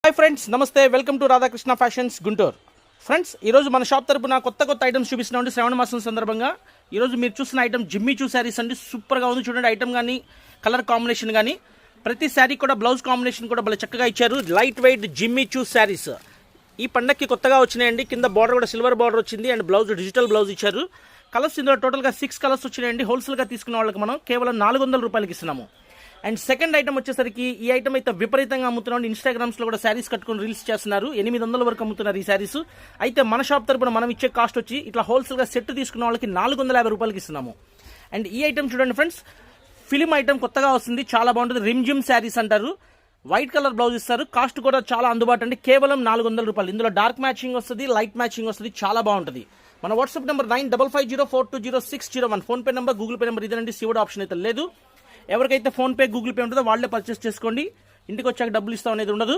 Hi friends, నమస్తే. Welcome to Radhakrishna fashions Guntur. Friends, ఈరోజు మన షాప్ తరపున కొత్త ఐటమ్స్ చూపిస్తున్నామండి. శ్రావణ మాసం సందర్భంగా ఈరోజు మీరు చూస్తున్న ఐటమ్ జిమ్మీ చూ శారీస్ అండి. సూపర్గా ఉంది చూడండి. ఐటమ్ కానీ కలర్ కాంబినేషన్ కానీ ప్రతి శారీ కూడా బ్లౌజ్ కాంబినేషన్ కూడా భలే చక్కగా ఇచ్చారు. లైట్ వెయిట్ జిమ్మీ చూ శారీస్ ఈ పండక్కి కొత్తగా వచ్చినాయండి. కింద బార్డర్ కూడా సిల్వర్ బార్డర్ వచ్చింది అండ్ బ్లౌజ్ డిజిటల్ బ్లౌజ్ ఇచ్చారు. కలర్స్ ఇందులో టోటల్గా 6 కలర్స్ వచ్చినాయండి. హోల్సేల్గా తీసుకున్న వాళ్ళకి మనం కేవలం 400 రూపాయలకి ఇస్తున్నాము. అండ్ సెకండ్ ఐటమ్ వచ్చేసరికి ఈ ఐటమ్ అయితే విపరీతంగా అమ్ముతున్నాం. ఇన్స్టాగ్రామ్స్లో కూడా శారీస్ కట్టుకుని రీల్స్ చేస్తున్నారు. 800 వరకు అమ్ముతున్నారు ఈ శారీస్. అయితే మన షాప్ తరపున మనం ఇచ్చే కాస్ట్ వచ్చి ఇట్లా హోల్సేల్గా సెట్ తీసుకున్న వాళ్ళకి 450 రూపాయలకి ఇస్తున్నాము. అండ్ ఈ ఐటమ్ చూడండి ఫ్రెండ్స్, ఫిలిం ఐటమ్ కొత్తగా వస్తుంది, చాలా బాగుంటుంది. రిమ్జిమ్ శారీస్ అంటారు. వైట్ కలర్ బ్లౌజ్ ఇస్తారు. కాస్ట్ కూడా చాలా అందుబాటు అండి, కేవలం 400 రూపాయలు. ఇందులో డార్క్ మ్యాచింగ్ వస్తుంది, లైట్ మ్యాచింగ్ వస్తుంది, చాలా బాగుంటుంది. మన WhatsApp number 9550420601. PhonePe number, Google pay number ఇదేనండి. సివోడ్ ఆప్షన్ అయితే లేదు. ఎవరికైతే ఫోన్పే గూగుల్ పే ఉంటుందో వాళ్ళే పర్చేస్ చేసుకోండి. ఇంటికి వచ్చాక డబ్బులు ఇస్తాం అనేది ఉండదు.